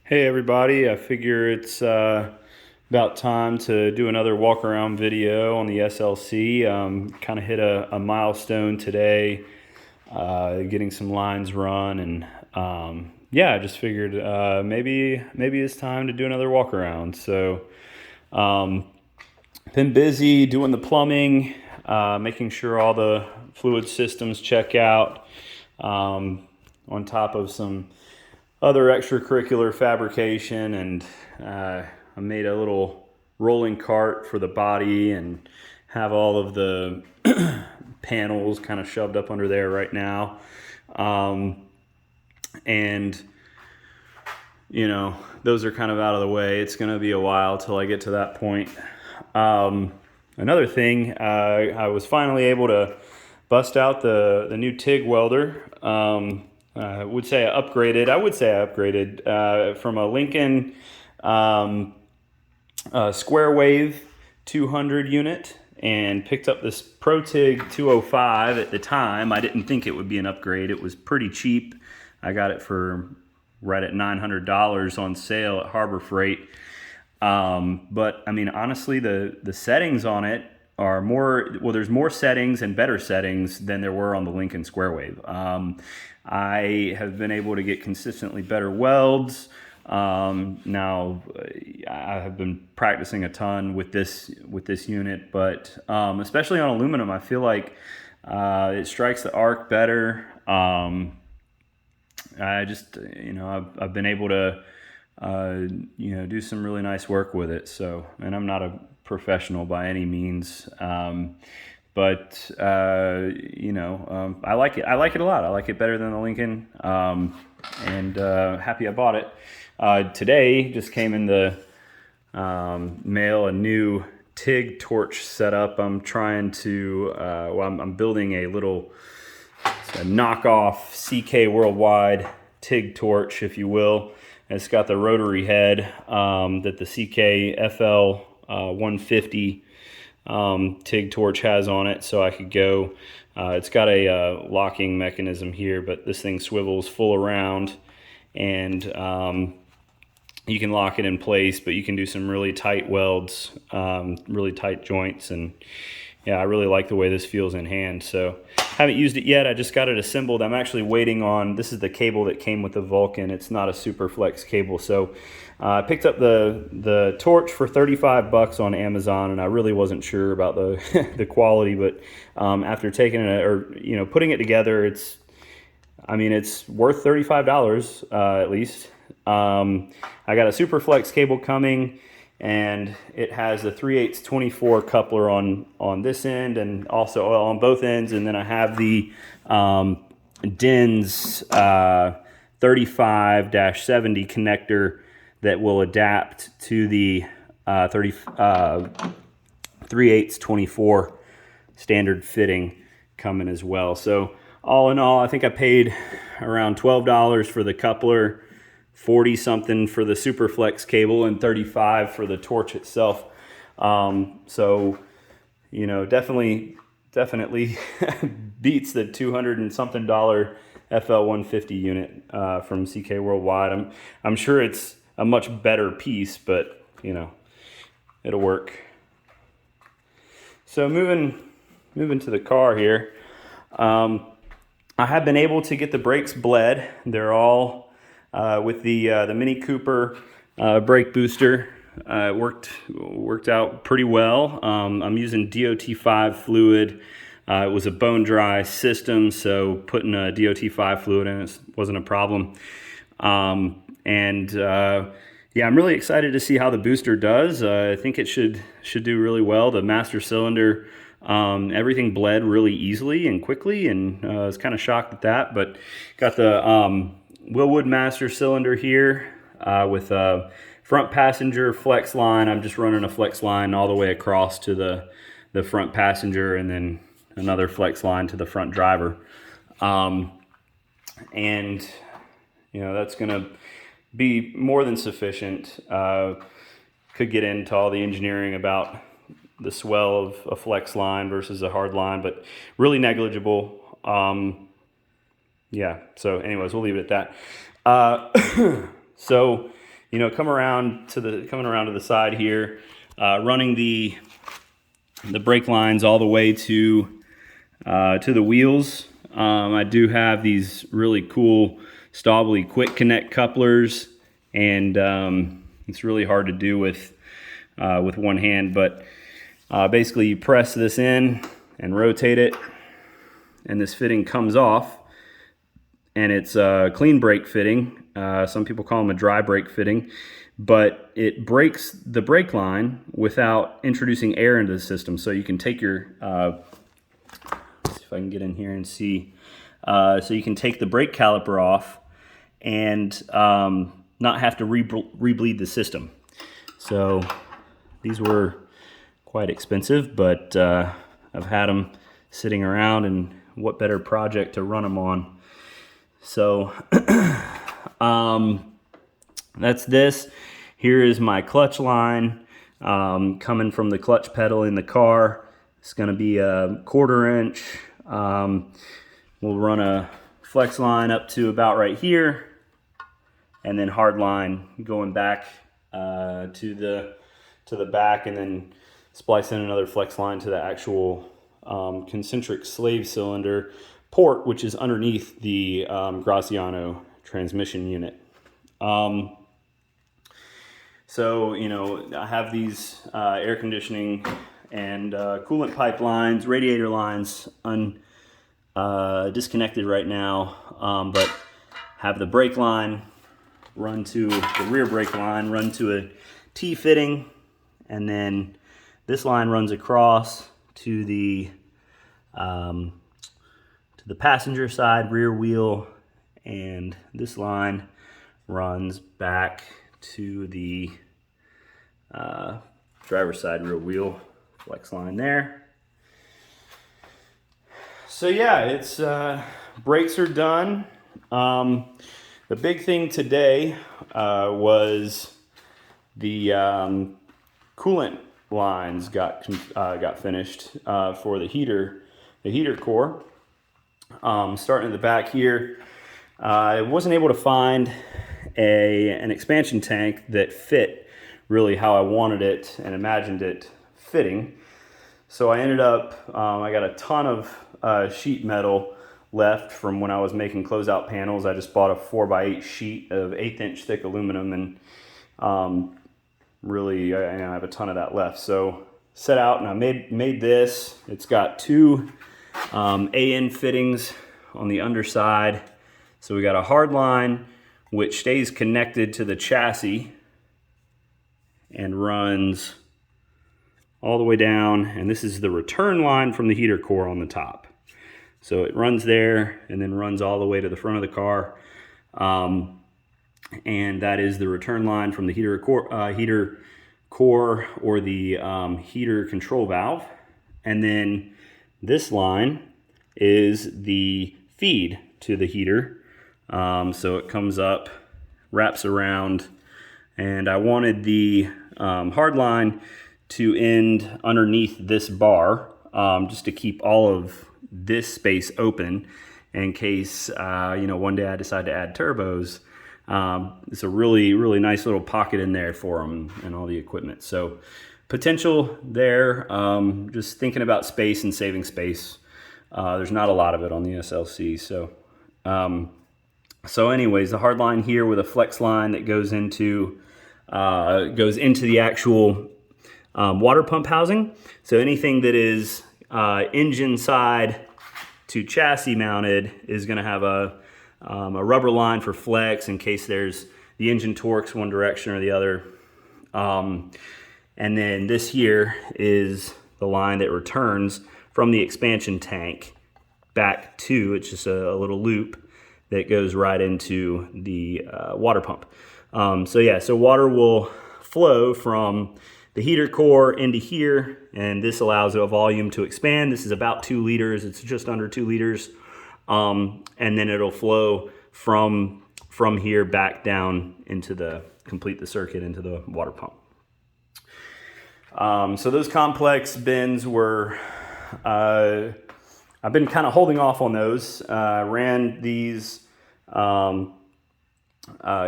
Hey everybody, I figure it's about time to do another walk around video on the SLC. Kind of hit a milestone today, getting some lines run, and yeah, I just figured maybe it's time to do another walk around. So been busy doing the plumbing, making sure all the fluid systems check out, on top of some other extracurricular fabrication, and I made a little rolling cart for the body and have all of the panels kind of shoved up under there right now. And you know, those are kind of out of the way. It's going to be a while till I get to that point. Another thing, I was finally able to bust out the new TIG welder. I would say I upgraded from a Lincoln Square Wave 200 unit and picked up this Pro TIG 205 at the time. I didn't think it would be an upgrade. It was pretty cheap. I got it for right at $900 on sale at Harbor Freight. But I mean, honestly, the settings on it are there's more settings and better settings than there were on the Lincoln Square Wave. I have been able to get consistently better welds. Now I have been practicing a ton with this unit, but especially on aluminum, I feel like it strikes the arc better. I just, I've been able to do some really nice work with it. So, and I'm not a professional by any means, but I like it. I like it a lot. I like it better than the Lincoln, and happy I bought it. Today just came in the mail a new TIG torch setup. I'm trying to, I'm building a little knockoff CK Worldwide TIG torch, if you will. And it's got the rotary head that the CK FL 150 TIG torch has on it, so I could go. It's got a locking mechanism here, but this thing swivels full around, and you can lock it in place, but you can do some really tight welds, really tight joints, and yeah, I really like the way this feels in hand. So haven't used it yet. I just got it assembled. I'm actually waiting on, this is the cable that came with the Vulcan. It's not a super flex cable. So I picked up the torch for 35 bucks on Amazon, and I really wasn't sure about the the quality, but after taking it, putting it together, it's worth $35 at least. I got a super flex cable coming, and it has a 3/8 24 coupler on this end and also on both ends, and then I have the DINS 35-70 connector that will adapt to the 3/8 24 standard fitting coming as well. So all in all, I think I paid around $12 for the coupler, 40 something for the super flex cable, and 35 for the torch itself. So definitely beats the $200 and something FL 150 unit from CK Worldwide. I'm sure it's a much better piece, but it'll work. So moving to the car here, I have been able to get the brakes bled. They're all with the Mini Cooper brake booster. It worked out pretty well. I'm using DOT5 fluid. It was a bone dry system, so putting a DOT5 fluid in it wasn't a problem. Yeah, I'm really excited to see how the booster does. I think it should do really well. The master cylinder, everything bled really easily and quickly, and I was kind of shocked at that. But got the Willwood master cylinder here with a front passenger flex line. I'm just running a flex line all the way across to the front passenger, and then another flex line to the front driver. That's gonna be more than sufficient. Could get into all the engineering about the swell of a flex line versus a hard line, but really negligible. Yeah, so anyways, we'll leave it at that. So coming around to the side here, running the brake lines all the way to the wheels. I do have these really cool Staubli quick connect couplers, and it's really hard to do with one hand, but basically you press this in and rotate it, and this fitting comes off, and it's a clean brake fitting. Some people call them a dry brake fitting, but it breaks the brake line without introducing air into the system. So you can take your, let's see if I can get in here and see. So you can take the brake caliper off and not have to rebleed the system. So these were quite expensive, but I've had them sitting around, and what better project to run them on. So that's this. Here is my clutch line coming from the clutch pedal in the car. It's going to be a 1/4 inch. We'll run a flex line up to about right here, and then hard line going back to the back, and then splice in another flex line to the actual concentric slave cylinder port, which is underneath the Graziano transmission unit. So, I have these air conditioning and coolant pipelines, radiator lines disconnected right now, but have the brake line run to the rear brake line, run to a T-fitting, and then this line runs across to the passenger side rear wheel, and this line runs back to the driver's side rear wheel, flex line there. So yeah, it's brakes are done. The big thing today was the coolant lines got finished for the heater core. Starting at the back here, I wasn't able to find an expansion tank that fit really how I wanted it and imagined it fitting. So I ended up, I got a ton of sheet metal left from when I was making closeout panels. I just bought a 4x8 sheet of 1/8 inch thick aluminum, and really I have a ton of that left. So set out and I made this. It's got two AN fittings on the underside. So we got a hard line which stays connected to the chassis and runs all the way down, and this is the return line from the heater core on the top. So it runs there and then runs all the way to the front of the car, and that is the return line from the heater core or the heater control valve. And then this line is the feed to the heater. So it comes up, wraps around, and I wanted the hard line to end underneath this bar, just to keep all of this space open in case one day I decide to add turbos. It's a really, really nice little pocket in there for them and all the equipment. So potential there, just thinking about space and saving space. There's not a lot of it on the SLC. So anyways, the hard line here with a flex line that goes into the actual water pump housing. So anything that is engine side to chassis mounted is going to have a rubber line for flex in case there's the engine torques one direction or the other. And then this here is the line that returns from the expansion tank back to, it's just a little loop that goes right into the water pump. So water will flow from the heater core into here, and this allows a volume to expand. This is about 2 liters. It's just under 2 liters. And then it'll flow from here back down into complete the circuit into the water pump. So those complex bins were, I've been kind of holding off on those. Ran these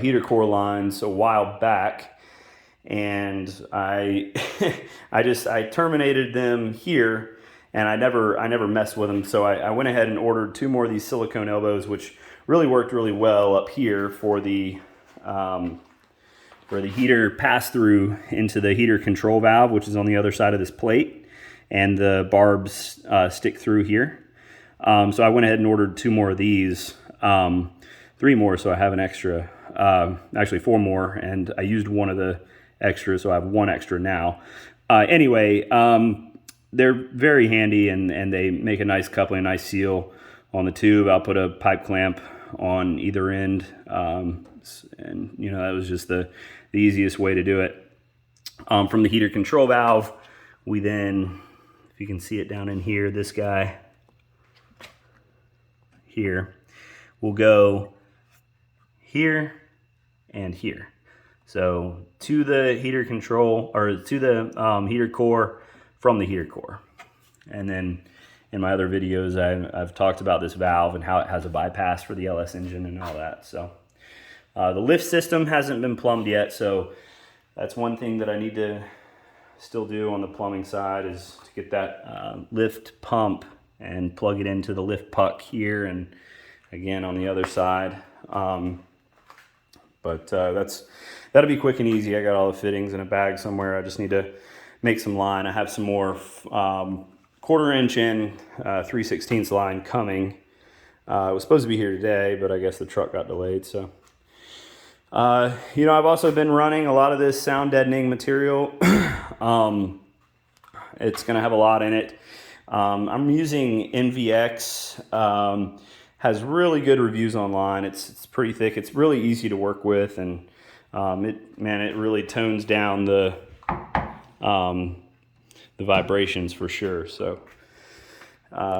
heater core lines a while back, and I I terminated them here, and I never messed with them. So I went ahead and ordered 2 more of these silicone elbows, which really worked really well up here for the heater pass through into the heater control valve, which is on the other side of this plate, and the barbs stick through here. So I went ahead and ordered 2 more of these, 3 more, so I have an extra, actually 4 more, and I used one of the extras, so I have 1 extra now. Anyway, they're very handy, and they make a nice coupling, a nice seal on the tube. I'll put a pipe clamp on either end, and you know, that was just the easiest way to do it. From the heater control valve, we then, if you can see it down in here, this guy here will go here and here. So to the heater control, or to the heater core from the heater core. And then in my other videos, I've talked about this valve and how it has a bypass for the LS engine and all that. So the lift system hasn't been plumbed yet, so that's one thing that I need to still do on the plumbing side, is to get that lift pump and plug it into the lift puck here, and again on the other side. But that'll be quick and easy. I got all the fittings in a bag somewhere. I just need to make some line. I have some more 1/4 inch and 3/16 line coming. It was supposed to be here today, but I guess the truck got delayed. So, you know, I've also been running a lot of this sound deadening material. It's going to have a lot in it. I'm using NVX. Has really good reviews online. It's pretty thick. It's really easy to work with, and it really tones down the vibrations for sure. So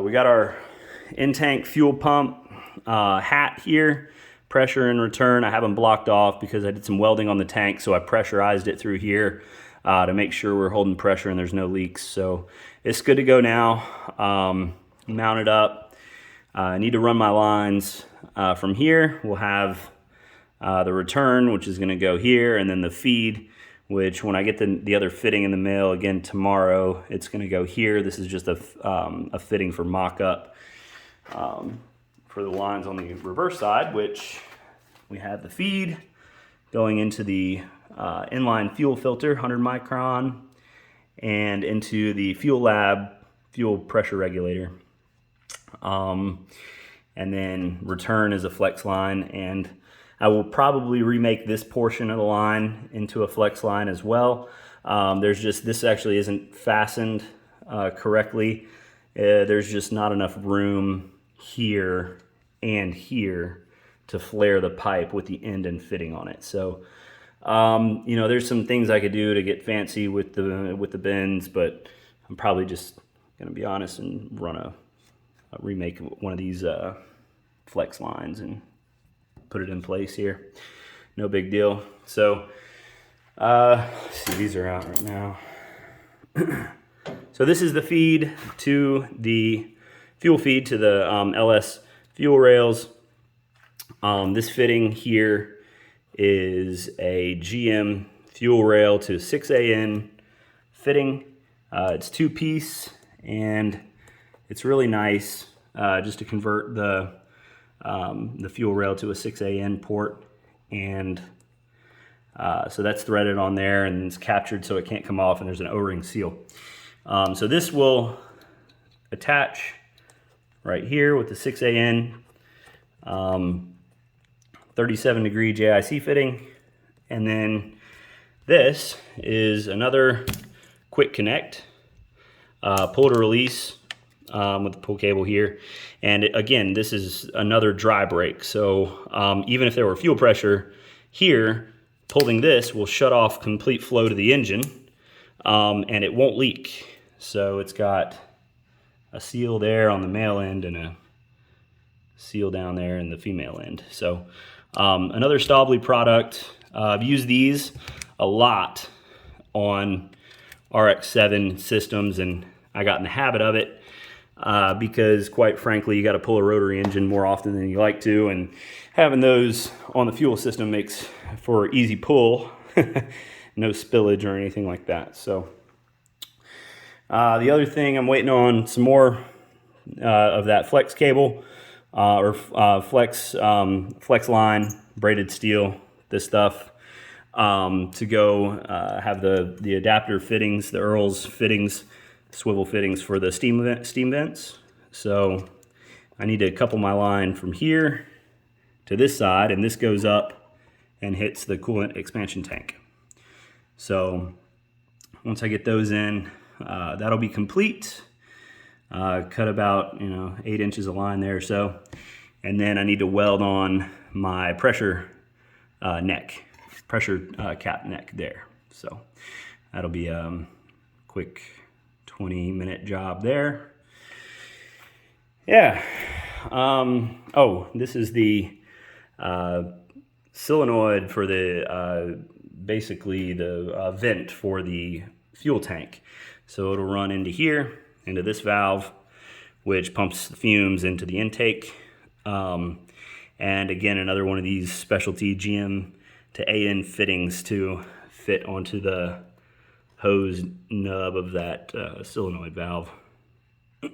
we got our in-tank fuel pump hat here, pressure and return. I have them blocked off because I did some welding on the tank, so I pressurized it through here to make sure we're holding pressure and there's no leaks. So it's good to go now. Mount it up. I need to run my lines from here. We'll have the return, which is going to go here, and then the feed, which when I get the other fitting in the mail again tomorrow, it's going to go here. This is just a fitting for mock-up for the lines on the reverse side, which we have the feed going into the inline fuel filter, 100 micron, and into the Fuel Lab fuel pressure regulator. And then return is a flex line, and I will probably remake this portion of the line into a flex line as well. This actually isn't fastened correctly. There's just not enough room here and here to flare the pipe with the end and fitting on it. So, you know, there's some things I could do to get fancy with the bends, but I'm probably just gonna be honest and run a remake one of these flex lines and put it in place here. No big deal. So let's see, these are out right now. So this is the feed to the fuel feed to the LS fuel rails. This fitting here is a GM fuel rail to 6AN fitting. It's 2-piece, and it's really nice just to convert the fuel rail to a 6AN port, and so that's threaded on there and it's captured so it can't come off, and there's an O-ring seal. So this will attach right here with the 6AN 37-degree JIC fitting, and then this is another quick connect, pull to release. With the pull cable here, and again, this is another dry brake, so even if there were fuel pressure here, pulling this will shut off complete flow to the engine, and it won't leak. So it's got a seal there on the male end and a seal down there in the female end. So another Staubli product. I've used these a lot on RX-7 systems, and I got in the habit of it. because quite frankly, you got to pull a rotary engine more often than you like to, and having those on the fuel system makes for easy pull, no spillage or anything like that. So the other thing, I'm waiting on some more of that flex cable or flex line, braided steel, this stuff, to go have the adapter fittings, the Earl's fittings, swivel fittings for the steam vents. So I need to couple my line from here to this side, and this goes up and hits the coolant expansion tank. So once I get those in, that'll be complete. Cut about 8 inches of line there or so, and then I need to weld on my pressure cap neck there. So that'll be a quick 20-minute job there. Yeah. Oh, this is the solenoid for the basically the vent for the fuel tank. So it'll run into here, into this valve, which pumps the fumes into the intake. And again, another one of these specialty GM to AN fittings to fit onto the hose nub of that solenoid valve. I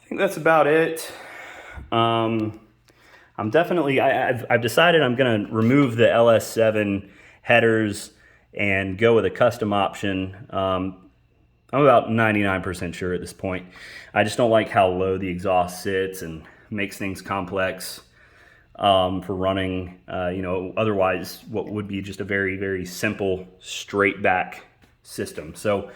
think that's about it. I'm definitely, I've decided I'm going to remove the LS7 headers and go with a custom option. I'm about 99% sure at this point. I just don't like how low the exhaust sits and makes things complex for running, otherwise what would be just a very, very simple straight back system. So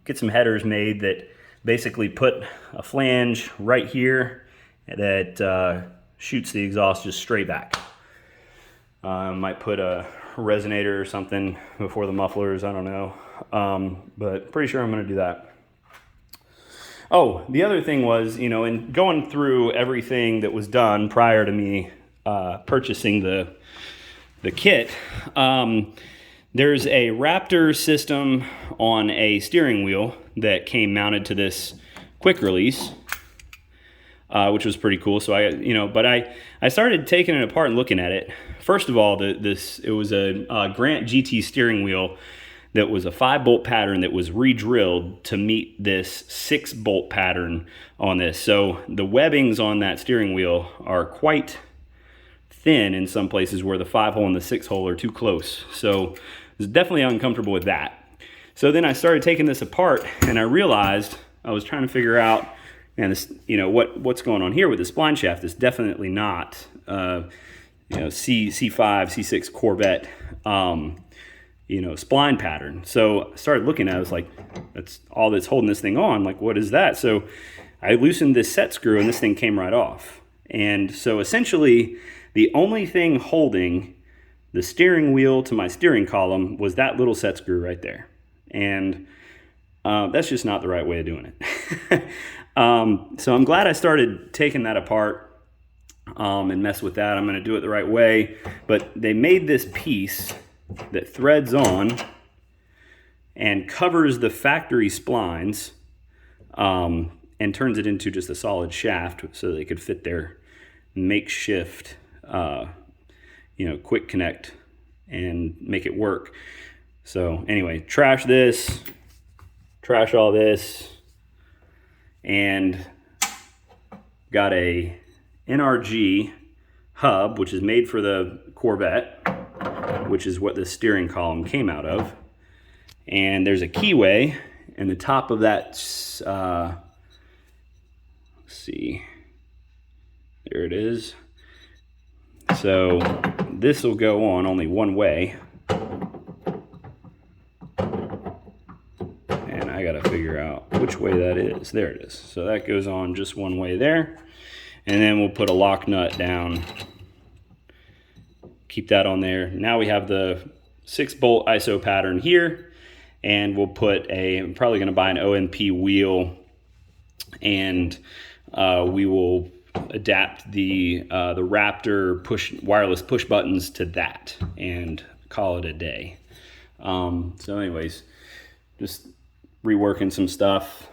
get some headers made that basically put a flange right here that shoots the exhaust just straight back. Might put a resonator or something before the mufflers, I don't know. But pretty sure I'm going to do that. Oh, the other thing was, in going through everything that was done prior to me purchasing the kit, there's a Raptor system on a steering wheel that came mounted to this quick release, which was pretty cool. So I started taking it apart and looking at it. First of all, it was a Grant GT steering wheel that was a 5-bolt pattern that was re-drilled to meet this 6-bolt pattern on this. So the webbings on that steering wheel are quite thin in some places where the 5-hole and the 6-hole are too close. So I was definitely uncomfortable with that. So then I started taking this apart, and I realized I was trying to figure out, man, this, what's going on here with the spline shaft is definitely not, C5, C6 Corvette, spline pattern. So I started looking at it, I was like, that's all that's holding this thing on. Like, what is that? So I loosened this set screw and this thing came right off. And so essentially the only thing holding the steering wheel to my steering column was that little set screw right there. And that's just not the right way of doing it. So I'm glad I started taking that apart and mess with that. I'm going to do it the right way. But they made this piece that threads on and covers the factory splines and turns it into just a solid shaft so they could fit their makeshift quick connect and make it work. So anyway, trash all this, and got a NRG hub, which is made for the Corvette, which is what the steering column came out of. And there's a keyway, and the top of that, let's see, there it is. So this will go on only one way. And I gotta figure out which way that is. There it is. So that goes on just one way there. And then we'll put a lock nut down. Keep that on there. Now we have the 6-bolt ISO pattern here, and we'll put I'm probably going to buy an OMP wheel, and we will adapt the Raptor wireless push buttons to that and call it a day. So anyways, just reworking some stuff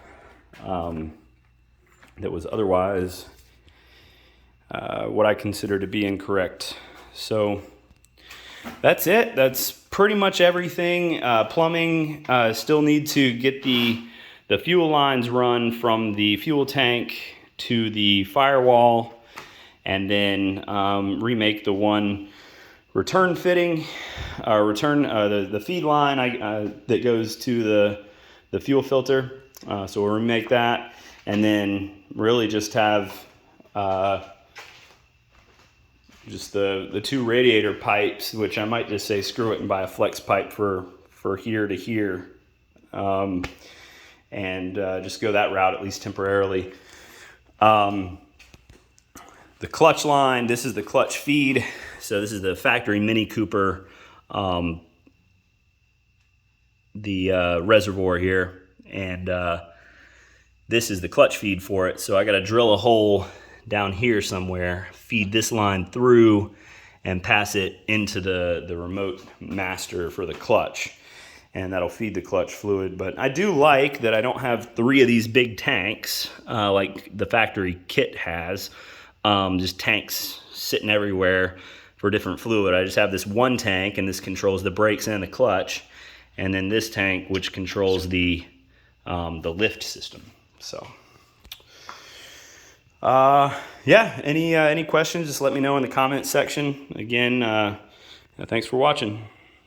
that was otherwise what I consider to be incorrect. So that's it. That's pretty much everything. Plumbing, still need to get the fuel lines run from the fuel tank to the firewall, and then remake the one return fitting, the feed line that goes to the fuel filter. So we'll remake that, and then really just have just the two radiator pipes, which I might just say screw it and buy a flex pipe for here to here, and just go that route at least temporarily. The clutch line, this is the clutch feed. So this is the factory Mini Cooper, the reservoir here, and this is the clutch feed for it. So I got to drill a hole down here somewhere, feed this line through, and pass it into the remote master for the clutch, and that'll feed the clutch fluid. But I do like that I don't have 3 of these big tanks like the factory kit has, just tanks sitting everywhere for different fluid. I just have this one tank, and this controls the brakes and the clutch, and then this tank which controls the lift system. So yeah, any questions, just let me know in the comment section. Again, thanks for watching.